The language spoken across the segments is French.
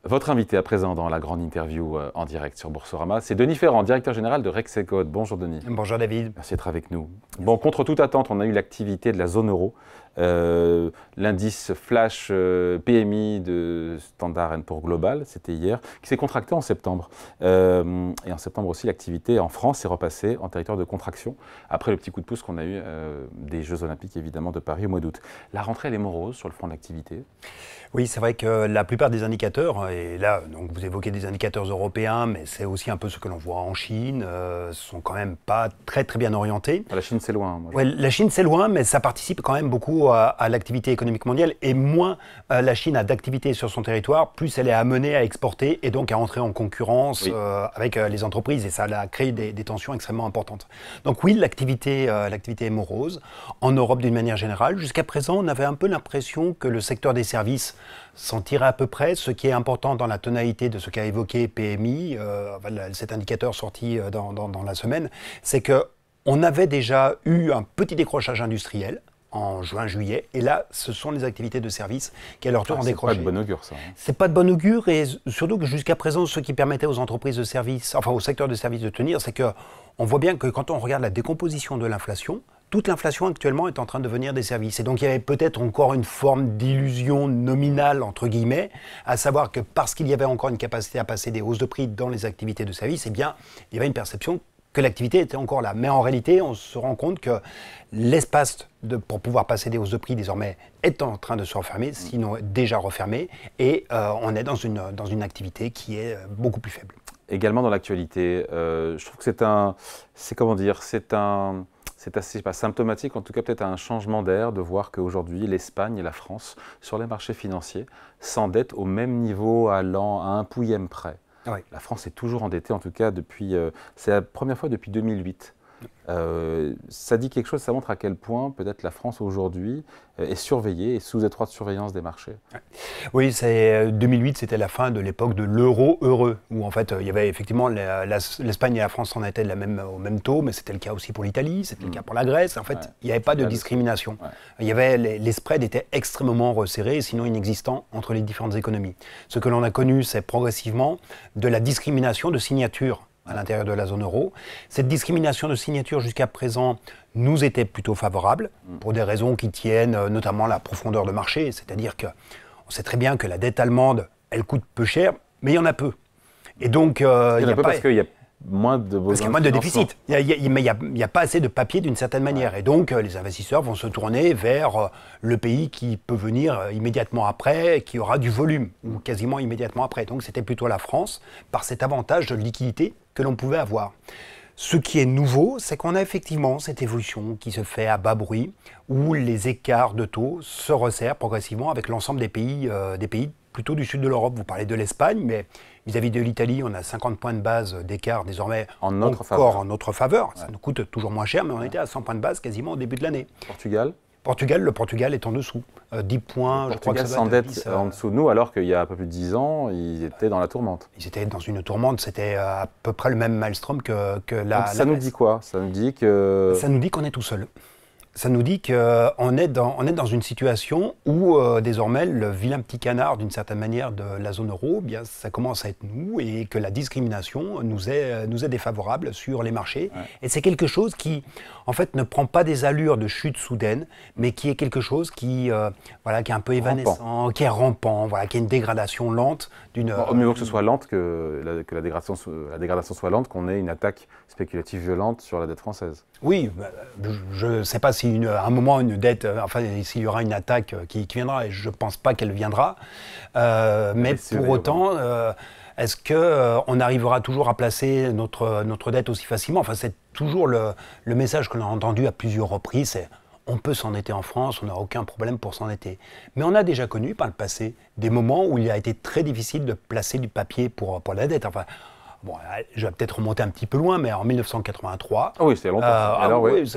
Votre invité à présent dans la grande interview en direct sur Boursorama, c'est Denis Ferrand, directeur général de Rexecode. Bonjour Denis. Bonjour David. Merci d'être avec nous. Bon, contre toute attente, on a eu l'activité de la zone euro. L'indice flash PMI de Standard & Poor's Global, c'était hier, qui s'est contracté en septembre. Et en septembre aussi, l'activité en France est repassée en territoire de contraction, après le petit coup de pouce qu'on a eu des Jeux Olympiques, évidemment, de Paris au mois d'août. La rentrée, elle est morose sur le front d'activité. Oui, c'est vrai que la plupart des indicateurs, et là, donc vous évoquez des indicateurs européens, mais c'est aussi un peu ce que l'on voit en Chine, sont quand même pas très bien orientés. La Chine, c'est loin. Ouais, la Chine, c'est loin, mais ça participe quand même beaucoup à l'activité économique mondiale. Et moins la Chine a d'activité sur son territoire, plus elle est amenée à exporter et donc à entrer en concurrence avec les entreprises. Et ça a créé des tensions extrêmement importantes. Donc oui, l'activité est morose. En Europe, d'une manière générale, jusqu'à présent, on avait un peu l'impression que le secteur des services s'en tirait à peu près. Ce qui est important dans la tonalité de ce qu'a évoqué PMI, cet indicateur sorti dans la semaine, c'est qu'on avait déjà eu un petit décrochage industriel en juin-juillet, et là, ce sont les activités de services qui, à leur tour, ont décroché. C'est pas de bon augure, ça. C'est pas de bon augure, et surtout que jusqu'à présent, ce qui permettait aux entreprises de services, enfin au secteur de services de tenir, c'est qu'on voit bien que quand on regarde la décomposition de l'inflation, toute l'inflation actuellement est en train de devenir des services. Et donc il y avait peut-être encore une forme d'illusion nominale, entre guillemets, à savoir que parce qu'il y avait encore une capacité à passer des hausses de prix dans les activités de services, eh bien, il y avait une perception que l'activité était encore là. Mais en réalité, on se rend compte que l'espace pour pouvoir passer des hausses de prix désormais est en train de se refermer, sinon déjà refermé, et on est dans une activité qui est beaucoup plus faible. Également dans l'actualité, je trouve que c'est assez symptomatique, en tout cas peut-être un changement d'air, de voir qu'aujourd'hui l'Espagne et la France, sur les marchés financiers, s'endettent au même niveau à un pouillème près. Oui. La France est toujours endettée, en tout cas depuis, c'est la première fois depuis 2008. Ça dit quelque chose, ça montre à quel point peut-être la France aujourd'hui est surveillée et sous étroite surveillance des marchés. Oui, 2008, c'était la fin de l'époque de l'euro heureux, où en fait il y avait effectivement l'Espagne et la France en étaient au même taux, mais c'était le cas aussi pour l'Italie, c'était le cas pour la Grèce. En fait, il n'y avait pas de discrimination. Il y avait, les spreads étaient extrêmement resserrés, sinon inexistants entre les différentes économies. Ce que l'on a connu, c'est progressivement de la discrimination de signature à l'intérieur de la zone euro. Cette discrimination de signature jusqu'à présent nous était plutôt favorable, pour des raisons qui tiennent notamment à la profondeur de marché, c'est-à-dire qu'on sait très bien que la dette allemande, elle coûte peu cher, mais il y en a peu. Et donc, il y en a peu parce qu'il y a moins de besoins. Parce qu'il y a moins de déficit. Mais il n'y a pas assez de papier d'une certaine manière. Et donc, les investisseurs vont se tourner vers le pays qui peut venir immédiatement après, qui aura du volume, ou quasiment immédiatement après. Donc, c'était plutôt la France, par cet avantage de liquidité que l'on pouvait avoir. Ce qui est nouveau, c'est qu'on a effectivement cette évolution qui se fait à bas bruit, où les écarts de taux se resserrent progressivement avec l'ensemble des pays plutôt du sud de l'Europe. Vous parlez de l'Espagne, mais vis-à-vis de l'Italie, on a 50 points de base d'écart désormais en notre faveur. Ça nous coûte toujours moins cher, mais on était à 100 points de base quasiment au début de l'année. Le Portugal est en dessous. 10 points, je crois que ça s'endette en dessous de nous, alors qu'il y a un peu plus de 10 ans, ils étaient dans la tourmente. Ils étaient dans une tourmente, c'était à peu près le même maelstrom que la... Donc ça nous dit quoi? Ça nous dit que... Ça nous dit qu'on est tout seul. Ça nous dit qu'on est dans une situation où désormais le vilain petit canard d'une certaine manière de la zone euro, bien, ça commence à être nous, et que la discrimination nous est défavorable sur les marchés. Ouais. Et c'est quelque chose qui en fait ne prend pas des allures de chute soudaine, mais qui est quelque chose qui est un peu évanescent, qui est rampant, qui est une dégradation lente. Mieux vaut que ce soit lente, que la dégradation soit lente, qu'on ait une attaque spéculative violente sur la dette française. Oui, je ne sais pas si à un moment une dette, s'il y aura une attaque qui viendra, et je ne pense pas qu'elle viendra, mais pour autant, est-ce qu'on arrivera toujours à placer notre dette aussi facilement? Enfin, c'est toujours le message que l'on a entendu à plusieurs reprises, c'est on peut s'endetter en France, on n'a aucun problème pour s'endetter. Mais on a déjà connu par le passé des moments où il a été très difficile de placer du papier pour la dette. Enfin, Bon, je vais peut-être remonter un petit peu loin, mais en 1983... Ah oui, c'était longtemps. Alors, oui.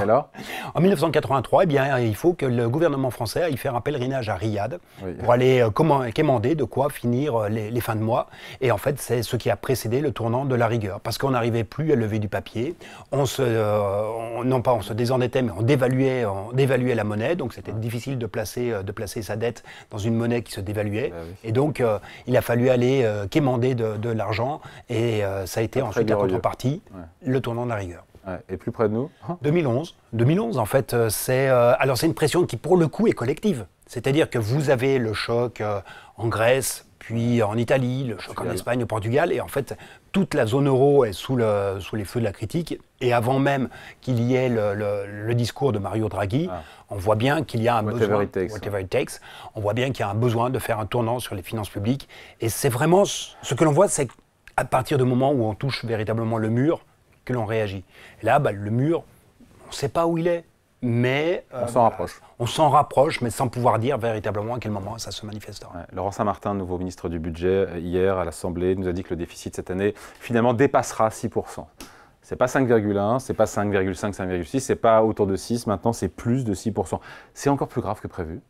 Alors en 1983, eh bien, il faut que le gouvernement français aille faire un pèlerinage à Riyad pour aller quémander de quoi finir les fins de mois. Et en fait, c'est ce qui a précédé le tournant de la rigueur. Parce qu'on n'arrivait plus à lever du papier. On se désendettait, mais on dévaluait la monnaie. Donc, c'était difficile de placer sa dette dans une monnaie qui se dévaluait. Et donc, il a fallu aller quémander de l'argent. Et ça a été ensuite la contrepartie, le tournant de la rigueur. Et plus près de nous 2011. 2011, en fait, c'est une pression qui, pour le coup, est collective. C'est-à-dire que vous avez le choc en Grèce, puis en Italie, le choc en Espagne, au Portugal, et en fait, toute la zone euro est sous les feux de la critique. Et avant même qu'il y ait le discours de Mario Draghi, on voit bien qu'il y a un besoin, whatever it takes, on voit bien qu'il y a un besoin de faire un tournant sur les finances publiques. Et c'est vraiment ce que l'on voit, c'est à partir du moment où on touche véritablement le mur, que l'on réagit. Et là, le mur, on ne sait pas où il est, mais... on s'en rapproche. On s'en rapproche, mais sans pouvoir dire véritablement à quel moment ça se manifestera. Laurent Saint-Martin, nouveau ministre du Budget, hier à l'Assemblée, nous a dit que le déficit cette année, finalement, dépassera 6%. C'est pas 5,1, c'est pas 5,5, 5,6, c'est pas autour de 6, maintenant c'est plus de 6%. C'est encore plus grave que prévu.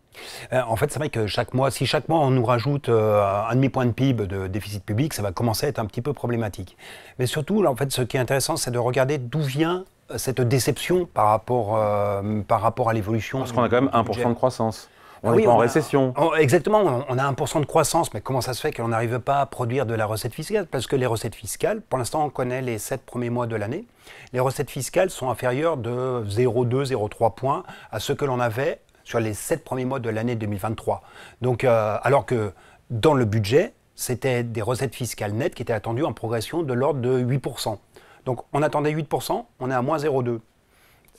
En fait, c'est vrai que si chaque mois on nous rajoute un demi-point de PIB de déficit public, ça va commencer à être un petit peu problématique. Mais surtout, là, en fait, ce qui est intéressant, c'est de regarder d'où vient cette déception par rapport à l'évolution. Parce qu'on a quand même 1% de croissance. On n'est pas en récession. Exactement, on a 1% de croissance, mais comment ça se fait qu'on n'arrive pas à produire de la recette fiscale? Parce que les recettes fiscales, pour l'instant, on connaît les 7 premiers mois de l'année. Les recettes fiscales sont inférieures de 0,2, 0,3 points à ce que l'on avait sur les 7 premiers mois de l'année 2023. Donc, alors que dans le budget, c'était des recettes fiscales nettes qui étaient attendues en progression de l'ordre de 8%. Donc, on attendait 8%, on est à moins 0,2.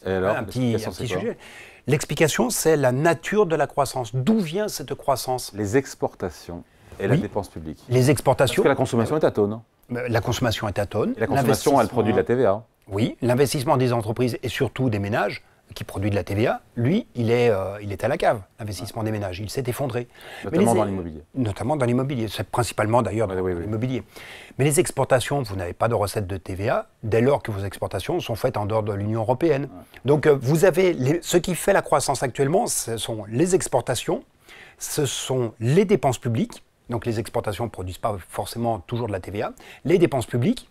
Et alors, un petit sujet. L'explication, c'est la nature de la croissance. D'où vient cette croissance? Les exportations et la dépense publique. Les exportations. Parce que la consommation est atone. La consommation est atone. Et la consommation, elle produit de la TVA. Oui, l'investissement des entreprises et surtout des ménages qui produit de la TVA, lui, il est à la cave, l'investissement des ménages. Il s'est effondré. Notamment dans l'immobilier. Notamment dans l'immobilier. C'est principalement d'ailleurs dans l'immobilier. Mais les exportations, vous n'avez pas de recettes de TVA dès lors que vos exportations sont faites en dehors de l'Union européenne. Donc vous avez ce qui fait la croissance actuellement, ce sont les exportations, ce sont les dépenses publiques. Donc les exportations ne produisent pas forcément toujours de la TVA. Les dépenses publiques,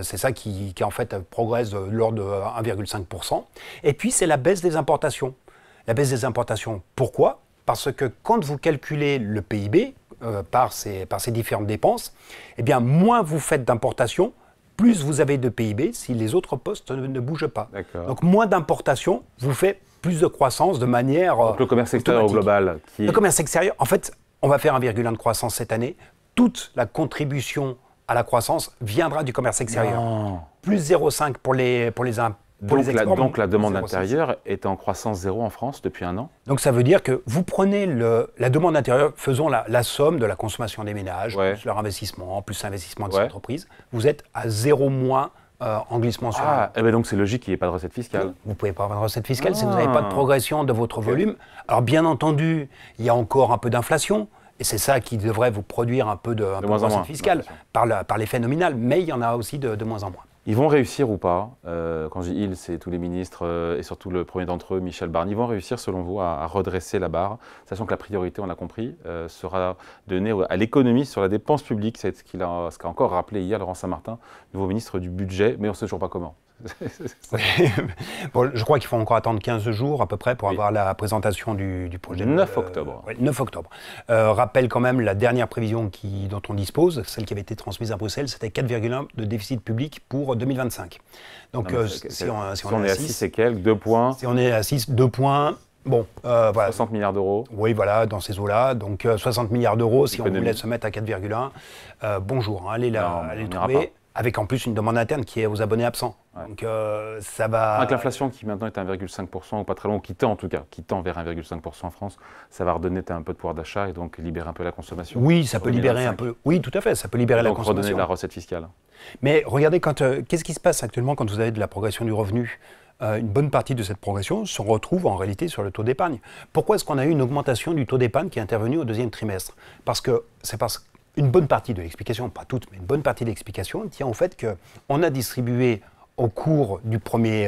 c'est ça qui en fait progresse de l'ordre de 1,5%. Et puis c'est la baisse des importations. La baisse des importations, pourquoi? Parce que quand vous calculez le PIB par ces différentes dépenses, eh bien moins vous faites d'importations, plus vous avez de PIB si les autres postes ne bougent pas. Donc moins d'importations vous fait plus de croissance de manière Donc le commerce extérieur au global. Le commerce extérieur, en fait, on va faire 1,1 de croissance cette année. Toute la contribution à la croissance viendra du commerce extérieur. Non. Plus 0,5 pour les exports. Donc la demande intérieure est en croissance zéro en France depuis un an. Donc ça veut dire que vous prenez la demande intérieure, faisons la somme de la consommation des ménages, plus leur investissement, plus l'investissement des entreprises, vous êtes à 0 moins en glissement sur l'année. Et bien donc c'est logique qu'il n'y ait pas de recette fiscale. Vous ne pouvez pas avoir de recette fiscale si vous n'avez pas de progression de votre volume. Alors bien entendu, il y a encore un peu d'inflation. Et c'est ça qui devrait vous produire un peu de recette fiscale par l'effet nominal, mais il y en a aussi de moins en moins. Ils vont réussir ou pas? Quand je dis ils, c'est tous les ministres et surtout le premier d'entre eux, Michel Barnier. Ils vont réussir, selon vous, à redresser la barre, sachant que la priorité, on l'a compris, sera donnée à l'économie sur la dépense publique. C'est ce qu'a encore rappelé hier Laurent Saint-Martin, nouveau ministre du Budget, mais on ne sait toujours pas comment. Bon, je crois qu'il faut encore attendre 15 jours à peu près pour avoir la présentation du projet. 9 octobre. 9 octobre. Rappelle quand même la dernière prévision dont on dispose, celle qui avait été transmise à Bruxelles, c'était 4,1 de déficit public pour 2025. Donc si on est à 6 et quelques, 2 points. Si on est à 6, 2 points. Bon, voilà. 60 milliards d'euros. Oui, voilà, dans ces eaux-là. Donc 60 milliards d'euros, si on voulait se mettre à 4,1, bonjour, allez le trouver. Avec en plus une demande interne qui est aux abonnés absents. Donc ça va... Avec l'inflation qui maintenant est à 1,5%, ou pas très loin, qui tend vers 1,5% en France, ça va redonner un peu de pouvoir d'achat et donc libérer un peu la consommation. Oui, ça peut libérer un peu. Oui, tout à fait, ça peut libérer la consommation. Donc redonner de la recette fiscale. Mais regardez, qu'est-ce qui se passe actuellement quand vous avez de la progression du revenu? Une bonne partie de cette progression se retrouve en réalité sur le taux d'épargne. Pourquoi est-ce qu'on a eu une augmentation du taux d'épargne qui est intervenue au deuxième trimestre? C'est parce une bonne partie de l'explication, pas toute, mais une bonne partie de l'explication tient au fait qu'on a distribué au cours du premier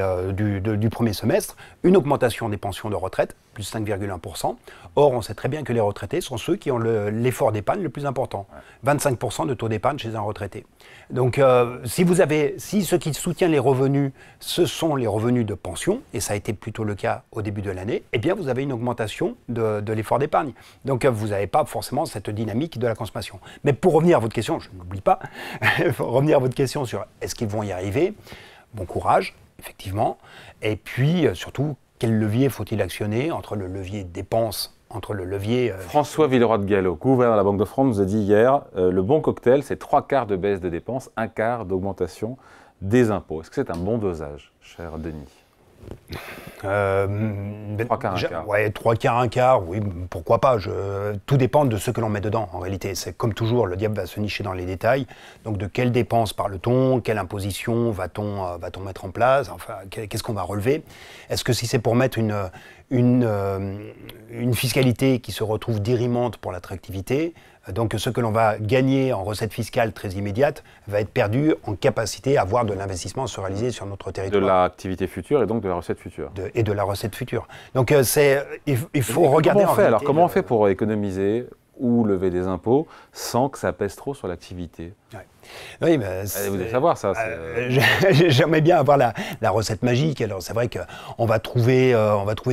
semestre une augmentation des pensions de retraite, plus 5,1%. Or, on sait très bien que les retraités sont ceux qui ont l'effort d'épargne le plus important. 25% de taux d'épargne chez un retraité. Donc, si ce qui soutient les revenus, ce sont les revenus de pension, et ça a été plutôt le cas au début de l'année, eh bien, vous avez une augmentation de l'effort d'épargne. Donc, vous n'avez pas forcément cette dynamique de la consommation. Mais pour revenir à votre question, je n'oublie pas, pour revenir à votre question sur est-ce qu'ils vont y arriver, bon courage, effectivement. Et puis, surtout, quel levier faut-il actionner entre le levier dépenses, entre le levier... François Villeroy de Galhau, gouverneur de la Banque de France, nous a dit hier, le bon cocktail, c'est 3/4 de baisse de dépenses, 1/4 d'augmentation des impôts. Est-ce que c'est un bon dosage, cher Denis ? 3/4, 1/4. Ouais, 3/4, 1/4, oui, pourquoi pas. Tout dépend de ce que l'on met dedans, en réalité. C'est comme toujours, le diable va se nicher dans les détails. Donc, de quelles dépenses parle-t-on? Quelle imposition va-t-on mettre en place? Enfin, qu'est-ce qu'on va relever? Est-ce que si c'est pour mettre une fiscalité qui se retrouve dirimante pour l'attractivité, donc ce que l'on va gagner en recettes fiscales très immédiates va être perdu en capacité à avoir de l'investissement à se réaliser sur notre territoire. De l'activité future et donc de la recette future. Et de la recette future. Donc il faut regarder... Comment on fait pour économiser ou lever des impôts sans que ça pèse trop sur l'activité? Oui, mais vous devez savoir ça. J'aimerais bien avoir la recette magique. Alors c'est vrai qu'on va trouver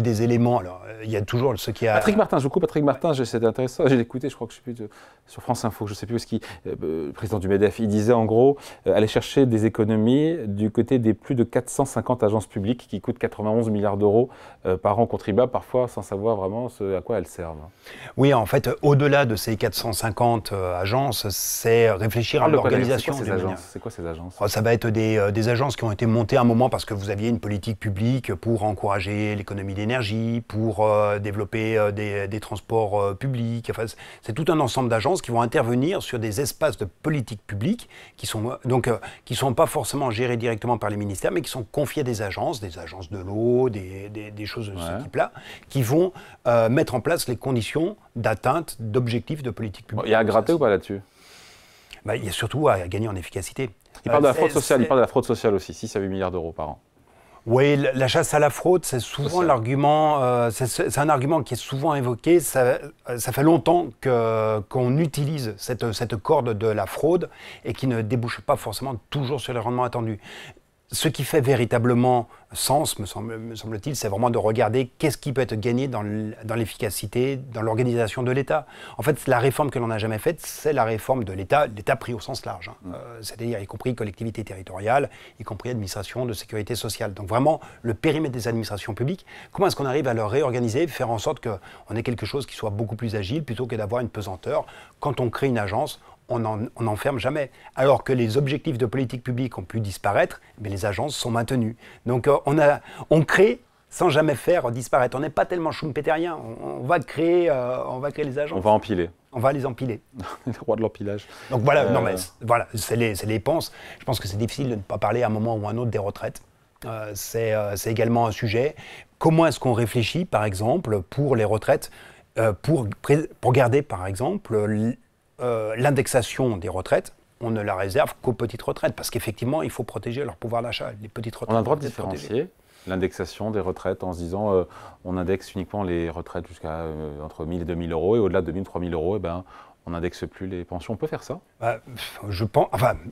des éléments. Alors il y a toujours ce qui a... Patrick Martin, je vous coupe. Patrick Martin, c'était intéressant. J'ai écouté, je crois que je sais plus sur France Info, je ne sais plus le président du MEDEF. Il disait en gros, aller chercher des économies du côté des plus de 450 agences publiques qui coûtent 91 milliards d'euros par an contribuables, parfois sans savoir vraiment à quoi elles servent. Oui, en fait, au-delà de ces 450 agences, c'est réfléchir à l'organisation. C'est quoi ces agences? Ça va être des agences qui ont été montées à un moment parce que vous aviez une politique publique pour encourager l'économie d'énergie, pour développer des transports publics. Enfin, c'est tout un ensemble d'agences qui vont intervenir sur des espaces de politique publique qui sont pas forcément gérés directement par les ministères, mais qui sont confiés à des agences de l'eau, des choses de ce type-là, qui vont mettre en place les conditions d'atteinte d'objectifs de politique publique. Il y a à gratter ou pas là-dessus? Il y a surtout à gagner en efficacité. Il parle de la fraude sociale, il parle de la fraude sociale aussi, 6 à 8 milliards d'euros par an. Oui, la chasse à la fraude, c'est souvent l'argument, c'est un argument qui est souvent évoqué. Ça fait longtemps qu'on utilise cette corde de la fraude et qui ne débouche pas forcément toujours sur les rendements attendus. Ce qui fait véritablement sens, me semble-t-il, c'est vraiment de regarder qu'est-ce qui peut être gagné dans l'efficacité, dans l'organisation de l'État. En fait, la réforme que l'on n'a jamais faite, c'est la réforme de l'État pris au sens large. C'est-à-dire y compris collectivité territoriale, y compris administration de sécurité sociale. Donc vraiment, le périmètre des administrations publiques, comment est-ce qu'on arrive à le réorganiser, faire en sorte qu'on ait quelque chose qui soit beaucoup plus agile, plutôt que d'avoir une pesanteur. Quand on crée une agence, on n'enferme jamais. Alors que les objectifs de politique publique ont pu disparaître, mais les agences sont maintenues. Donc on crée sans jamais faire disparaître. On n'est pas tellement schumpeterien. On va créer les agences. On va empiler. On va les empiler. Le roi de l'empilage. Donc voilà, voilà, c'est les dépenses. Je pense que c'est difficile de ne pas parler à un moment ou à un autre des retraites. C'est également un sujet. Comment est-ce qu'on réfléchit, par exemple, pour les retraites, pour garder, par exemple, l'indexation des retraites, on ne la réserve qu'aux petites retraites, parce qu'effectivement, il faut protéger leur pouvoir d'achat. Les petites retraites. On a le droit de différencier l'indexation des retraites en se disant on indexe uniquement les retraites jusqu'à entre 1 000 et 2 000 euros, et au-delà de 1 000, 3 000 euros, on n'indexe plus les pensions. On peut faire ça? Je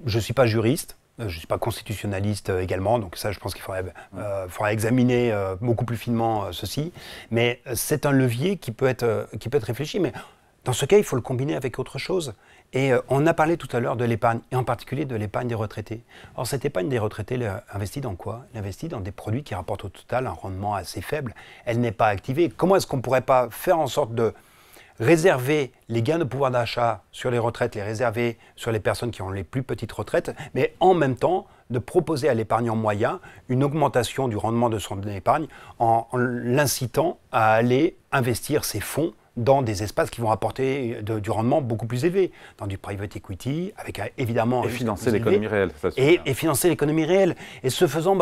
ne suis pas juriste. Je ne suis pas constitutionnaliste également, donc ça, je pense qu'il faudrait examiner beaucoup plus finement ceci. Mais c'est un levier qui peut être réfléchi. Mais dans ce cas, il faut le combiner avec autre chose. Et on a parlé tout à l'heure de l'épargne, et en particulier de l'épargne des retraités. Or, cette épargne des retraités, elle investit dans quoi? Elle investit dans des produits qui rapportent au total un rendement assez faible. Elle n'est pas activée. Comment est-ce qu'on ne pourrait pas faire en sorte de réserver les gains de pouvoir d'achat sur les retraites, les réserver sur les personnes qui ont les plus petites retraites, mais en même temps de proposer à l'épargnant moyen une augmentation du rendement de son épargne en l'incitant à aller investir ses fonds dans des espaces qui vont apporter du rendement beaucoup plus élevé, dans du private equity, avec évidemment... Et financer l'économie réelle. Et financer l'économie réelle. Et ce faisant,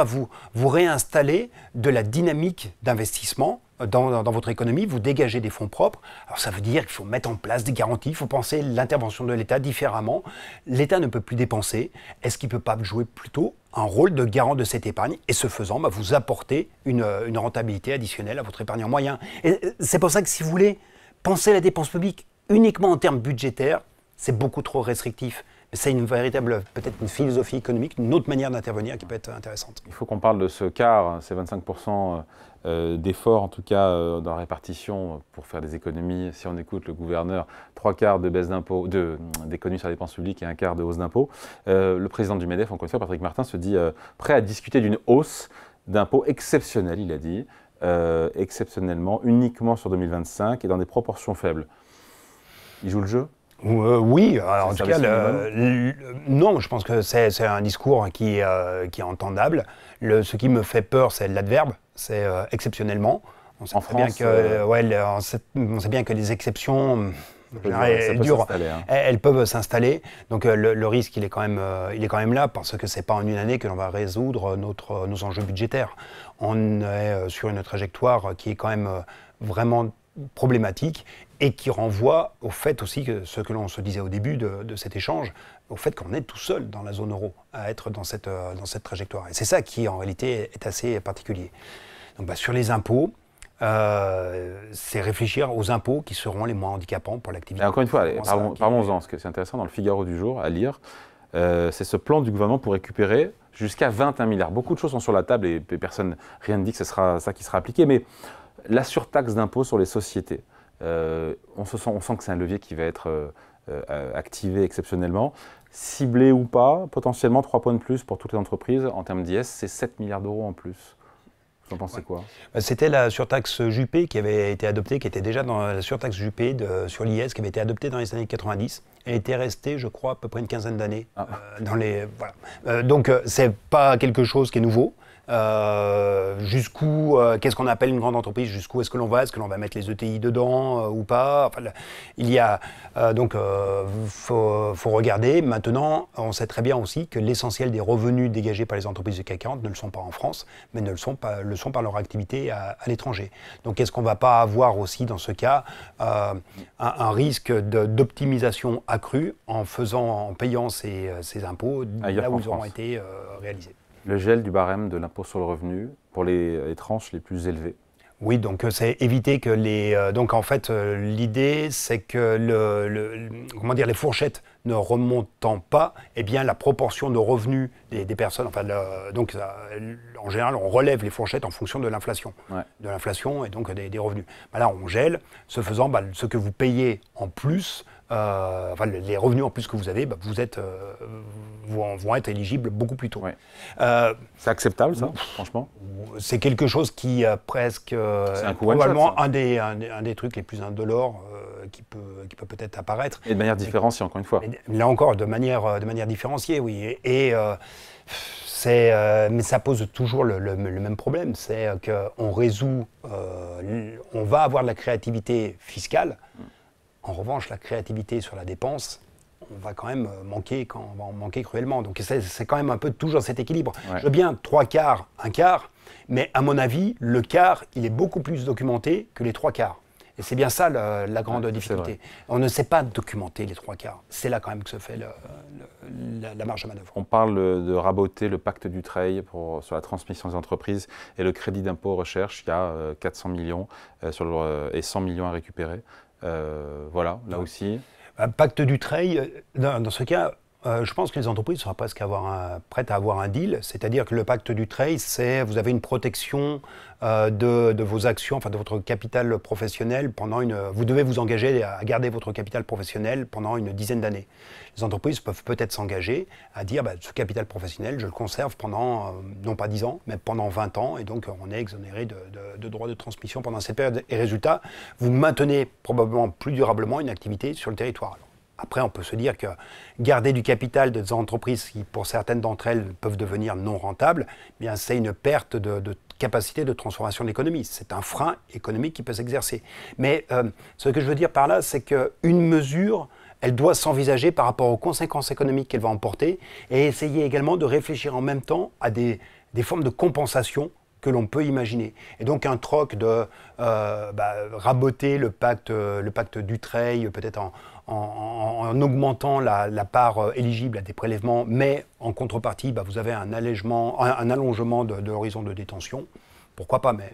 vous réinstallez de la dynamique d'investissement dans votre économie, vous dégagez des fonds propres. Alors ça veut dire qu'il faut mettre en place des garanties, il faut penser l'intervention de l'État différemment. L'État ne peut plus dépenser. Est-ce qu'il ne peut pas jouer plutôt un rôle de garant de cette épargne et ce faisant, vous apporter une rentabilité additionnelle à votre épargnant moyen. Et c'est pour ça que si vous voulez penser la dépense publique uniquement en termes budgétaires, c'est beaucoup trop restrictif. C'est une véritable, peut-être une philosophie économique, une autre manière d'intervenir qui peut être intéressante. Il faut qu'on parle de ce quart, ces 25% d'efforts, en tout cas dans la répartition pour faire des économies. Si on écoute le gouverneur, 3/4 de baisse d'impôts, d'économies sur la dépense publique et 1/4 de hausse d'impôts. Le président du MEDEF, encore une fois, Patrick Martin, se dit prêt à discuter d'une hausse d'impôts exceptionnelle, il a dit, exceptionnellement, uniquement sur 2025 et dans des proportions faibles. Il joue le jeu ? Oui, alors en tout cas, non, je pense que c'est un discours qui est entendable. Ce qui me fait peur, c'est l'adverbe, c'est exceptionnellement. On sait bien que les exceptions, elles peuvent s'installer. Donc le risque, il est quand même là, parce que c'est pas en une année que l'on va résoudre nos enjeux budgétaires. On est sur une trajectoire qui est quand même vraiment problématique et qui renvoie au fait aussi que ce que l'on se disait au début de cet échange, au fait qu'on est tout seul dans la zone euro à être dans cette trajectoire. Et c'est ça qui en réalité est assez particulier. Donc sur les impôts, c'est réfléchir aux impôts qui seront les moins handicapants pour l'activité. Encore une fois, parlons-en, ce que c'est intéressant dans le Figaro du jour à lire, c'est ce plan du gouvernement pour récupérer jusqu'à 21 milliards. Beaucoup de choses sont sur la table et personne, rien ne dit que ce sera ça qui sera appliqué, mais la surtaxe d'impôt sur les sociétés, on sent que c'est un levier qui va être activé exceptionnellement. Ciblé ou pas, potentiellement 3 points de plus pour toutes les entreprises. En termes d'IS, c'est 7 milliards d'euros en plus. Vous en pensez quoi ? C'était la surtaxe Juppé qui avait été adoptée, qui était déjà dans la surtaxe Juppé sur l'IS, qui avait été adoptée dans les années 90. Elle était restée, je crois, à peu près une quinzaine d'années. Donc, c'est pas quelque chose qui est nouveau. Qu'est-ce qu'on appelle une grande entreprise, jusqu'où est-ce que l'on va, mettre les ETI dedans ou pas, il y a faut regarder. Maintenant, on sait très bien aussi que l'essentiel des revenus dégagés par les entreprises du CAC 40 ne le sont pas en France, mais le sont par leur activité à l'étranger. Donc est-ce qu'on ne va pas avoir aussi dans ce cas un risque d'optimisation accrue en payant ces impôts là où ils auront été réalisés? Le gel du barème de l'impôt sur le revenu pour les tranches les plus élevées. Oui, donc c'est éviter que donc en fait, l'idée, c'est que les fourchettes ne remontant pas, eh bien la proportion de revenus des personnes, en général, on relève les fourchettes en fonction de l'inflation. Ouais. De l'inflation et donc des revenus. Là, on gèle. Ce faisant, ce que vous payez en plus, les revenus en plus que vous avez, vont être éligibles beaucoup plus tôt. Ouais. C'est acceptable, ça, franchement? C'est quelque chose qui presque probablement un des trucs les plus indolores qui peut peut-être apparaître. Et de manière différenciée, encore une fois. Là encore, de manière différenciée, oui. Mais ça pose toujours le même problème, c'est qu'on on va avoir de la créativité fiscale. En revanche, la créativité sur la dépense, on va quand même manquer cruellement. Donc c'est quand même un peu toujours cet équilibre. Ouais. Je veux bien 3/4, 1/4, mais à mon avis, le quart, il est beaucoup plus documenté que les 3/4. Et c'est bien ça la grande difficulté. On ne sait pas documenter les 3/4. C'est là quand même que se fait la marge de manœuvre. On parle de raboter le pacte Dutreil sur la transmission des entreprises et le crédit d'impôt recherche. Il y a 400 millions et 100 millions à récupérer. Là aussi. Pacte Dutreil, dans ce cas, je pense que les entreprises seront presque prêtes à avoir un deal. C'est-à-dire que le pacte Dutreil, vous avez une protection de vos actions, de votre capital professionnel vous devez vous engager à garder votre capital professionnel pendant une dizaine d'années. Les entreprises peuvent peut-être s'engager à dire ce capital professionnel, je le conserve pendant, non pas 10 ans, mais pendant 20 ans, et donc on est exonéré de droits de transmission pendant cette période. Et résultat, vous maintenez probablement plus durablement une activité sur le territoire. Après, on peut se dire que garder du capital des entreprises qui, pour certaines d'entre elles, peuvent devenir non rentables, c'est une perte de capacité de transformation de l'économie. C'est un frein économique qui peut s'exercer. Mais ce que je veux dire par là, c'est qu'une mesure, elle doit s'envisager par rapport aux conséquences économiques qu'elle va emporter et essayer également de réfléchir en même temps à des formes de compensation que l'on peut imaginer. Et donc un troc de raboter le pacte Dutreil, peut-être en augmentant la part éligible à des prélèvements, mais en contrepartie, vous avez un allongement de l'horizon de détention. Pourquoi pas, mais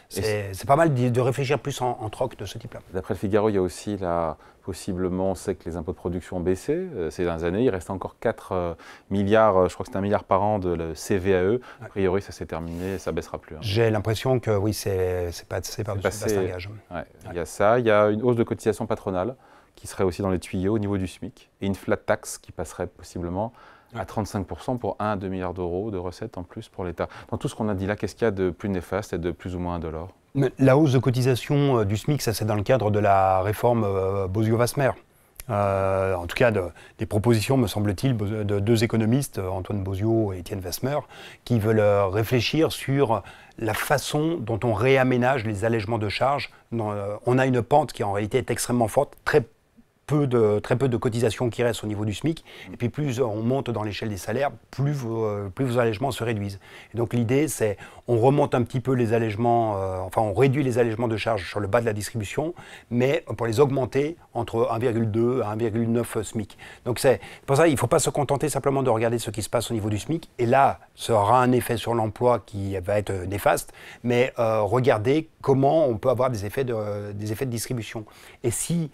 c'est pas mal de réfléchir plus en troc de ce type-là. D'après le Figaro, il y a aussi possiblement, on sait que les impôts de production ont baissé ces dernières années. Il reste encore 4 milliards, je crois que c'est 1 milliard par an de la CVAE. A priori, ça s'est terminé, ça ne baissera plus. J'ai l'impression que oui, c'est passé par-dessus le bastingage. Il y a ça, il y a une hausse de cotisation patronale qui serait aussi dans les tuyaux au niveau du SMIC, et une flat tax qui passerait possiblement à 35% pour 1 à 2 milliards d'euros de recettes en plus pour l'État. Dans tout ce qu'on a dit là, qu'est-ce qu'il y a de plus néfaste et de plus ou moins indolore? La hausse de cotisation du SMIC, ça c'est dans le cadre de la réforme Bozio-Wasmer. En tout cas, des propositions, me semble-t-il, de 2 économistes, Antoine Bozio et Étienne Wasmer, qui veulent réfléchir sur la façon dont on réaménage les allègements de charges. On a une pente qui en réalité est extrêmement forte, très peu de cotisations qui restent au niveau du SMIC, et puis plus on monte dans l'échelle des salaires, plus vos allègements se réduisent. Et donc l'idée, c'est on remonte un petit peu les allègements, on réduit les allègements de charges sur le bas de la distribution, mais pour les augmenter entre 1,2 à 1,9 SMIC. Donc c'est pour ça, il ne faut pas se contenter simplement de regarder ce qui se passe au niveau du SMIC, et là, ça aura un effet sur l'emploi qui va être néfaste, mais regardez comment on peut avoir des effets de distribution. Et si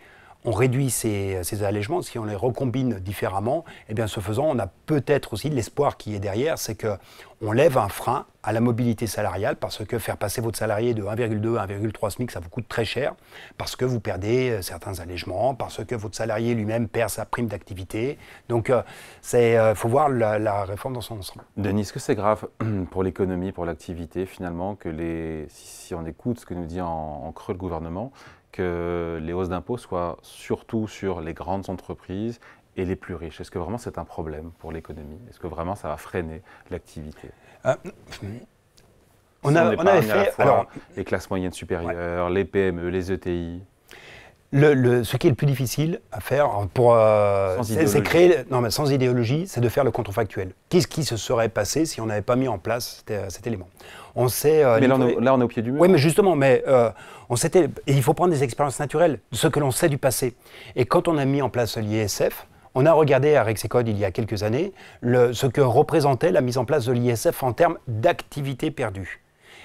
on réduit ces allègements, si on les recombine différemment, eh bien, ce faisant, on a peut-être aussi l'espoir qui est derrière, c'est qu'on lève un frein à la mobilité salariale, parce que faire passer votre salarié de 1,2 à 1,3 SMIC, ça vous coûte très cher, parce que vous perdez certains allègements, parce que votre salarié lui-même perd sa prime d'activité. Donc, faut voir la réforme dans son ensemble. Denis, est-ce que c'est grave pour l'économie, pour l'activité, finalement, que si on écoute ce que nous dit en creux le gouvernement, que les hausses d'impôts soient surtout sur les grandes entreprises et les plus riches? Est-ce que vraiment c'est un problème pour l'économie? Est-ce que vraiment ça va freiner l'activité? On avait fait les classes moyennes supérieures, les PME, les ETI. Ce qui est le plus difficile à faire, c'est créer, sans idéologie, c'est de faire le contrefactuel. Qu'est-ce qui se serait passé si on n'avait pas mis en place cet élément? On sait. Mais là, on est au pied du mur. Oui, mais justement, il faut prendre des expériences naturelles, de ce que l'on sait du passé. Et quand on a mis en place l'ISF, on a regardé à Rexecode il y a quelques années ce que représentait la mise en place de l'ISF en termes d'activité perdue.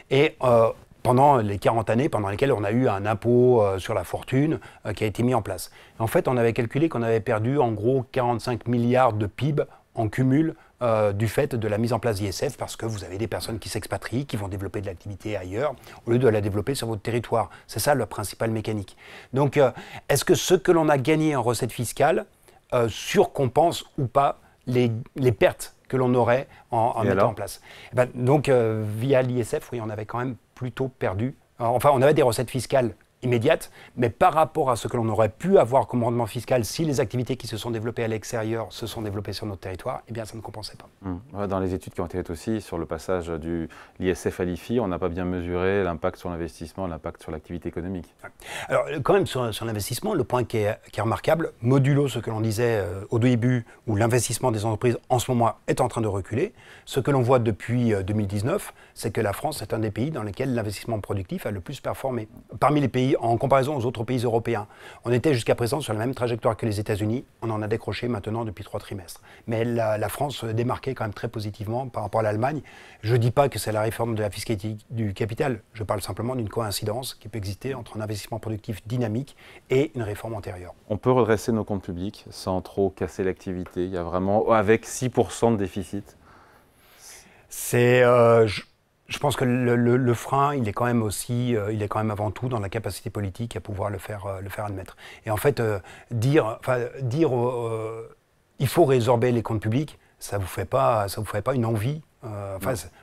Et pendant les 40 années pendant lesquelles on a eu un impôt sur la fortune qui a été mis en place. En fait, on avait calculé qu'on avait perdu en gros 45 milliards de PIB en cumul du fait de la mise en place d'ISF, parce que vous avez des personnes qui s'expatrient, qui vont développer de l'activité ailleurs, au lieu de la développer sur votre territoire. C'est ça la principale mécanique. Donc, est-ce que ce que l'on a gagné en recettes fiscales surcompense ou pas les pertes que l'on aurait en mettant en place? Donc, via l'ISF, oui, on avait quand même plutôt perdu. Enfin, on avait des recettes fiscales immédiate, mais par rapport à ce que l'on aurait pu avoir comme rendement fiscal si les activités qui se sont développées à l'extérieur se sont développées sur notre territoire, eh bien ça ne compensait pas. Dans les études qui ont été faites aussi sur le passage de l'ISF à l'IFI, on n'a pas bien mesuré l'impact sur l'investissement, l'impact sur l'activité économique. Alors quand même sur l'investissement, le point qui est remarquable, modulo ce que l'on disait au début, où l'investissement des entreprises en ce moment est en train de reculer, ce que l'on voit depuis 2019, c'est que la France est un des pays dans lesquels l'investissement productif a le plus performé. Parmi les pays en comparaison aux autres pays européens. On était jusqu'à présent sur la même trajectoire que les États-Unis, on en a décroché maintenant depuis 3 trimestres. Mais la France se démarquait quand même très positivement par rapport à l'Allemagne. Je ne dis pas que c'est la réforme de la fiscalité du capital, je parle simplement d'une coïncidence qui peut exister entre un investissement productif dynamique et une réforme antérieure. On peut redresser nos comptes publics sans trop casser l'activité, il y a vraiment, avec 6% de déficit. Je pense que le frein, il est quand même aussi, il est quand même avant tout dans la capacité politique à pouvoir le faire admettre. Et en fait, dire il faut résorber les comptes publics, ça vous fait pas une envie.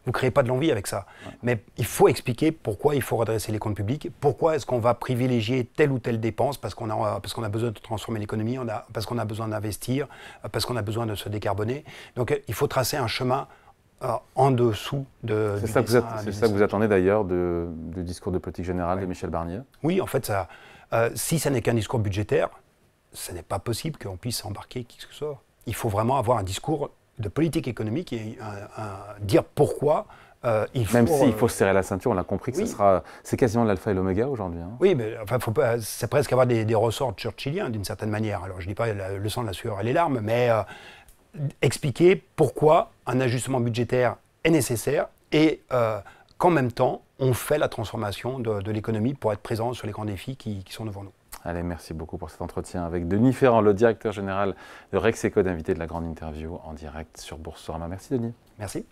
Vous créez pas de l'envie avec ça. Ouais. Mais il faut expliquer pourquoi il faut redresser les comptes publics, pourquoi est-ce qu'on va privilégier telle ou telle dépense, parce qu'on a besoin de transformer l'économie, parce qu'on a besoin d'investir, parce qu'on a besoin de se décarboner. Donc il faut tracer un chemin en dessous de... C'est ça que vous attendez d'ailleurs du discours de politique générale de Michel Barnier? Oui, en fait, si ça n'est qu'un discours budgétaire, ce n'est pas possible qu'on puisse embarquer qui que ce soit. Il faut vraiment avoir un discours de politique économique et dire pourquoi Même s'il faut se serrer la ceinture, on a compris que c'est quasiment l'alpha et l'oméga aujourd'hui. Hein. Oui, mais enfin, c'est presque avoir des ressorts churchilliens d'une certaine manière. Alors je ne dis pas le sang, la sueur et les larmes, mais expliquer pourquoi un ajustement budgétaire est nécessaire et qu'en même temps, on fait la transformation de l'économie pour être présent sur les grands défis qui sont devant nous. Allez, merci beaucoup pour cet entretien avec Denis Ferrand, le directeur général de Rexeco, d'invité de la grande interview en direct sur Boursorama. Merci Denis. Merci.